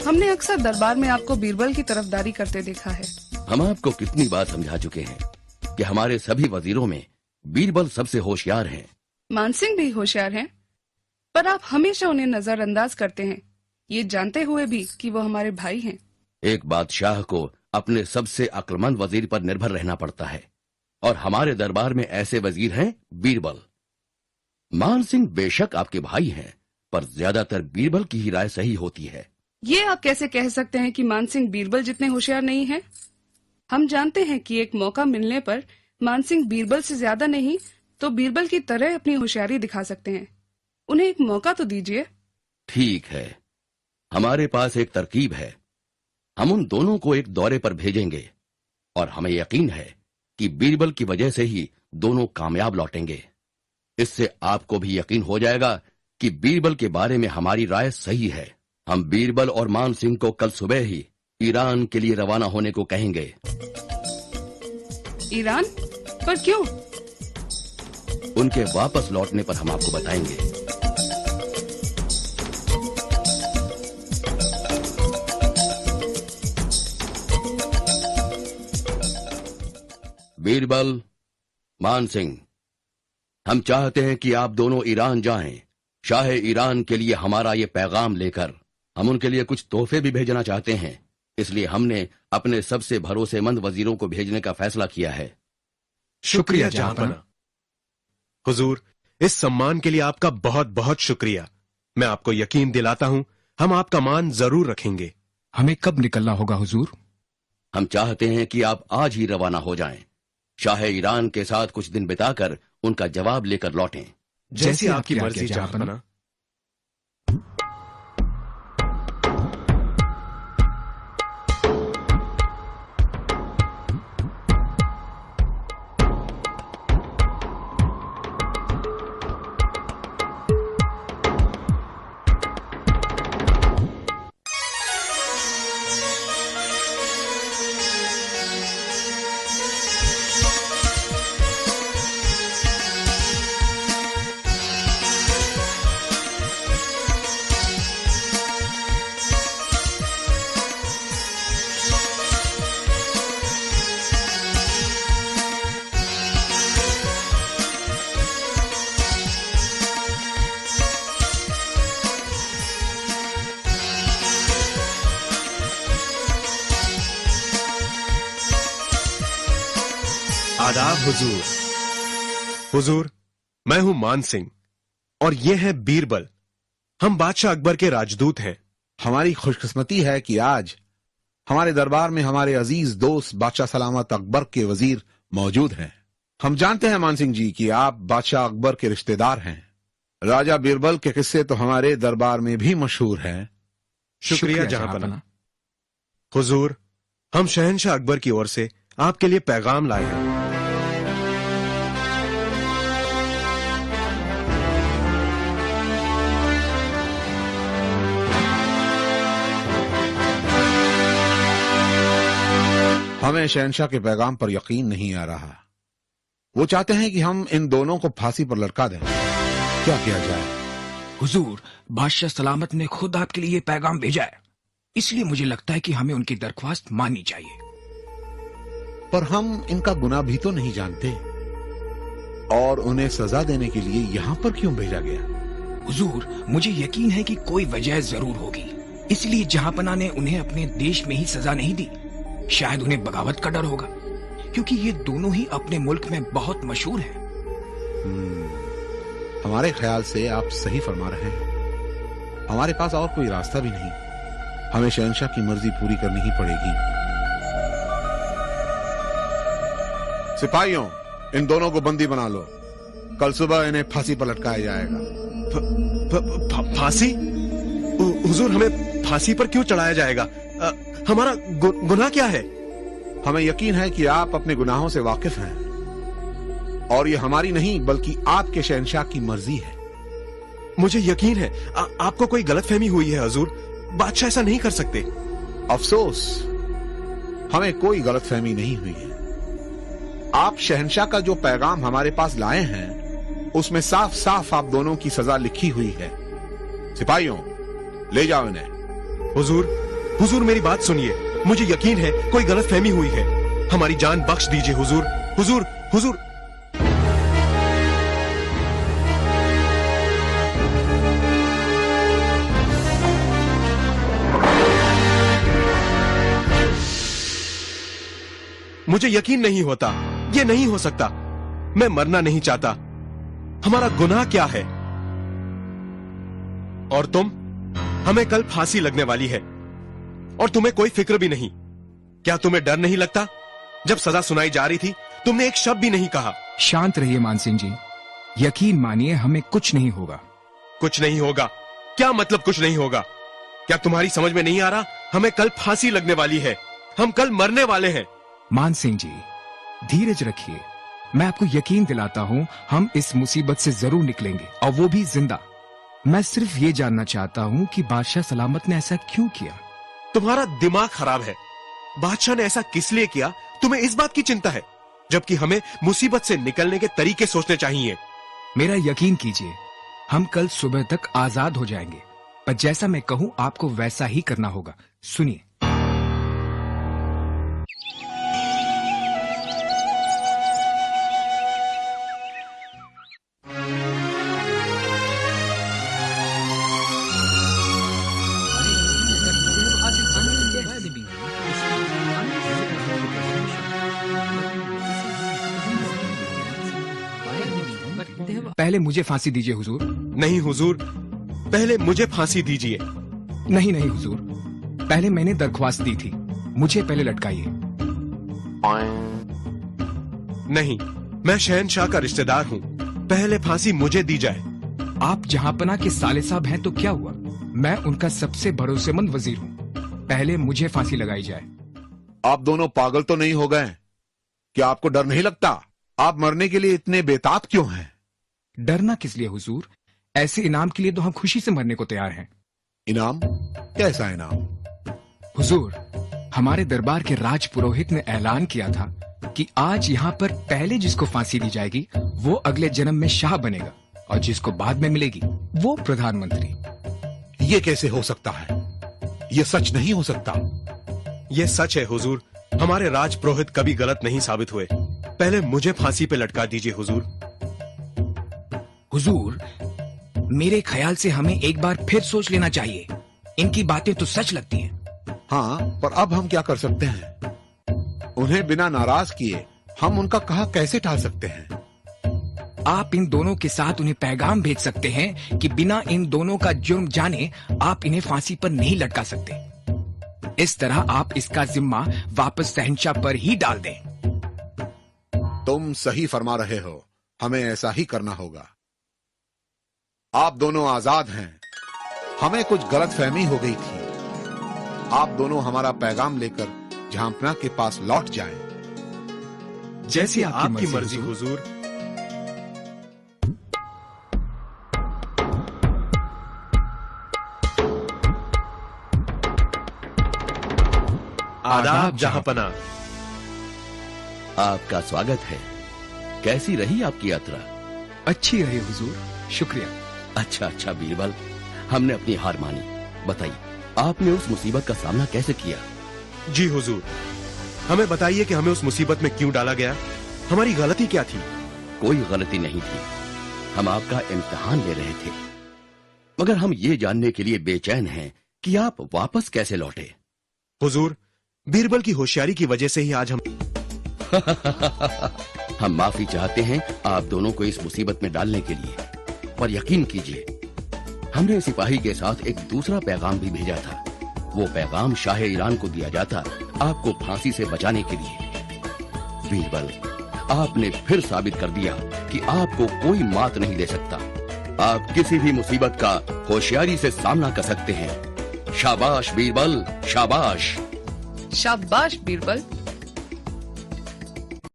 हमने अक्सर दरबार में आपको बीरबल की तरफदारी करते देखा है। हम आपको कितनी बार समझा चुके हैं कि हमारे सभी वजीरों में बीरबल सबसे होशियार हैं। मानसिंह भी होशियार हैं, पर आप हमेशा उन्हें नजरअंदाज करते हैं, ये जानते हुए भी कि वो हमारे भाई हैं। एक बादशाह को अपने सबसे अक्लमंद वजीर पर निर्भर रहना पड़ता है, और हमारे दरबार में ऐसे वजीर हैं बीरबल। मानसिंह बेशक आपके भाई हैं, पर ज्यादातर बीरबल की ही राय सही होती है। ये आप कैसे कह सकते हैं कि मानसिंह बीरबल जितने होशियार नहीं हैं? हम जानते हैं कि एक मौका मिलने पर मानसिंह बीरबल से ज्यादा नहीं तो बीरबल की तरह अपनी होशियारी दिखा सकते हैं। उन्हें एक मौका तो दीजिए। ठीक है, हमारे पास एक तरकीब है। हम उन दोनों को एक दौरे पर भेजेंगे, और हमें यकीन है कि बीरबल की वजह से ही दोनों कामयाब लौटेंगे। इससे आपको भी यकीन हो जाएगा कि बीरबल के बारे में हमारी राय सही है। हम बीरबल और मान सिंह को कल सुबह ही ईरान के लिए रवाना होने को कहेंगे। ईरान? पर क्यों? उनके वापस लौटने पर हम आपको बताएंगे। बीरबल, मान सिंह, हम चाहते हैं कि आप दोनों ईरान जाएं। शाह ईरान के लिए हमारा ये पैगाम लेकर हम उनके लिए कुछ तोहफे भी भेजना चाहते हैं, इसलिए हमने अपने सबसे भरोसेमंद वजीरों को भेजने का फैसला किया है। शुक्रिया जहांपना। हुजूर, इस सम्मान के लिए आपका बहुत बहुत शुक्रिया। मैं आपको यकीन दिलाता हूं, हम आपका मान जरूर रखेंगे। हमें कब निकलना होगा हुजूर? हम चाहते हैं कि आप आज ही रवाना हो जाएं। शाह ईरान के साथ कुछ दिन बिताकर उनका जवाब लेकर लौटें। जैसी आपकी मर्जी जहांपना। आदाब हुजूर। हुजूर, मैं हूं मान सिंह और ये है बीरबल। हम बादशाह अकबर के राजदूत हैं। हमारी खुशकिस्मती है कि आज हमारे दरबार में हमारे अजीज दोस्त बादशाह सलामत अकबर के वजीर मौजूद हैं। हम जानते हैं मान सिंह जी कि आप बादशाह अकबर के रिश्तेदार हैं। राजा बीरबल के किस्से तो हमारे दरबार में भी मशहूर हैं। शुक्रिया जहांपना। हुजूर, हम शहंशाह अकबर की ओर से आपके लिए पैगाम लाए हैं। हमें शहंशाह के पैगाम पर यकीन नहीं आ रहा। वो चाहते हैं कि हम इन दोनों को फांसी पर लटका दें। क्या किया जाए? हुजूर, बादशाह सलामत ने खुद आपके लिए पैगाम भेजा है, इसलिए मुझे लगता है कि हमें उनकी दरख्वास्त माननी चाहिए। पर हम इनका गुनाह भी तो नहीं जानते, और उन्हें सजा देने के लिए यहाँ पर क्यों भेजा गया? हुजूर, मुझे यकीन है कि कोई वजह जरूर होगी, इसलिए जहांपना ने उन्हें अपने देश में ही सजा नहीं दी। शायद उन्हें बगावत का डर होगा, क्योंकि ये दोनों ही अपने मुल्क में बहुत मशहूर हैं। हमारे ख्याल से आप सही फरमा रहे हैं। हमारे पास और कोई रास्ता भी नहीं। हमें शहंशाह की मर्जी पूरी करनी ही पड़ेगी। सिपाहियों, इन दोनों को बंदी बना लो। कल सुबह इन्हें फांसी पर लटकाया जाएगा। फांसी? हुजूर, हमें फांसी पर क्यों चढ़ाया जाएगा? हमारा गुनाह क्या है? हमें यकीन है कि आप अपने गुनाहों से वाकिफ हैं, और ये हमारी नहीं बल्कि आपके शहंशाह की मर्जी है। मुझे यकीन है आपको कोई गलतफहमी हुई है हुजूर। बादशाह ऐसा नहीं कर सकते। अफसोस, हमें कोई गलतफहमी नहीं हुई है। आप शहंशाह का जो पैगाम हमारे पास लाए हैं, उसमें साफ साफ आप दोनों की सजा लिखी हुई है। सिपाहियों, ले जाओ इन्हें। हुजूर, मैं आपकी बात समझता हूं, पर मैं आपको हुजूर मेरी बात सुनिए, मुझे यकीन है कोई गलतफहमी हुई है। हमारी जान बख्श दीजिए हुजूर। हुजूर हुजूर मुझे यकीन नहीं होता, ये नहीं हो सकता। मैं मरना नहीं चाहता। हमारा गुनाह क्या है? और तुम, हमें कल फांसी लगने वाली है और तुम्हें कोई फिक्र भी नहीं। क्या तुम्हें डर नहीं लगता? जब सजा सुनाई जा रही थी तुमने एक शब्द भी नहीं कहा। शांत रहिए मानसिंह जी, यकीन मानिए हमें कुछ नहीं होगा। कुछ नहीं होगा? क्या मतलब कुछ नहीं होगा? क्या तुम्हारी समझ में नहीं आ रहा? हमें कल फांसी लगने वाली है, हम कल मरने वाले हैं। मानसिंह जी धीरज रखिए, मैं आपको यकीन दिलाता हूं हम इस मुसीबत से जरूर निकलेंगे, और वो भी जिंदा। मैं सिर्फ ये जानना चाहता हूं कि बादशाह सलामत ने ऐसा क्यों किया। तुम्हारा दिमाग खराब है। बादशाह ने ऐसा किस लिए किया तुम्हें इस बात की चिंता है, जबकि हमें मुसीबत से निकलने के तरीके सोचने चाहिए। मेरा यकीन कीजिए, हम कल सुबह तक आजाद हो जाएंगे, पर जैसा मैं कहूं आपको वैसा ही करना होगा। सुनिए। पहले मुझे फांसी दीजिए हुजूर। नहीं हुजूर, पहले मुझे फांसी दीजिए। नहीं नहीं हुजूर, पहले मैंने दरख्वास्त दी थी, मुझे पहले लटकाइए। नहीं, मैं शहनशाह का रिश्तेदार हूँ, पहले फांसी मुझे दी जाए। आप जहांपना के साले साहब हैं तो क्या हुआ, मैं उनका सबसे भरोसेमंद वजीर हूँ। पहले मुझे फांसी लगाई जाए। आप दोनों पागल तो नहीं हो गए? क्या आपको डर नहीं लगता? आप मरने के लिए इतने बेताब क्यों हैं? डरना किस लिए हुजूर? ऐसे इनाम के लिए तो हम खुशी से मरने को तैयार हैं। इनाम? कैसा इनाम? हुजूर, हमारे दरबार के राज पुरोहित ने ऐलान किया था कि आज यहाँ पर पहले जिसको फांसी दी जाएगी वो अगले जन्म में शाह बनेगा, और जिसको बाद में मिलेगी वो प्रधानमंत्री। ये कैसे हो सकता है? ये सच नहीं हो सकता। ये सच है हुजूर, हमारे राज पुरोहित कभी गलत नहीं साबित हुए। पहले मुझे फांसी पे लटका दीजिए हुजूर। हुजूर, मेरे ख्याल से हमें एक बार फिर सोच लेना चाहिए। इनकी बातें तो सच लगती हैं। हाँ, पर अब हम क्या कर सकते हैं? उन्हें बिना नाराज किए हम उनका कहा कैसे टाल सकते हैं? आप इन दोनों के साथ उन्हें पैगाम भेज सकते हैं कि बिना इन दोनों का जुर्म जाने आप इन्हें फांसी पर नहीं लटका सकते। इस तरह आप इसका जिम्मा वापस शहंशाह पर ही डाल दें। तुम सही फरमा रहे हो, हमें ऐसा ही करना होगा। आप दोनों आजाद हैं। हमें कुछ गलतफहमी हो गई थी। आप दोनों हमारा पैगाम लेकर जहांपना के पास लौट जाएं। जैसी आपकी मर्जी हुजूर। आदाब जहांपना। आपका स्वागत है। कैसी रही आपकी यात्रा? अच्छी रही हुजूर, शुक्रिया। अच्छा बीरबल, हमने अपनी हार मानी। बताइए, आपने उस मुसीबत का सामना कैसे किया? जी हुजूर, हमें बताइए कि हमें उस मुसीबत में क्यों डाला गया, हमारी गलती क्या थी? कोई गलती नहीं थी, हम आपका इम्तिहान ले रहे थे। मगर हम ये जानने के लिए बेचैन हैं कि आप वापस कैसे लौटे। हुजूर, बीरबल की होशियारी की वजह से ही आज हम हम माफी चाहते हैं आप दोनों को इस मुसीबत में डालने के लिए, पर यकीन कीजिए हमने सिपाही के साथ एक दूसरा पैगाम भी भेजा था। वो पैगाम शाह ईरान को दिया जाता आपको फांसी से बचाने के लिए। बीरबल, आपने फिर साबित कर दिया कि आपको कोई मात नहीं दे सकता। आप किसी भी मुसीबत का होशियारी से सामना कर सकते हैं। शाबाश बीरबल, शाबाश। शाबाश बीरबल।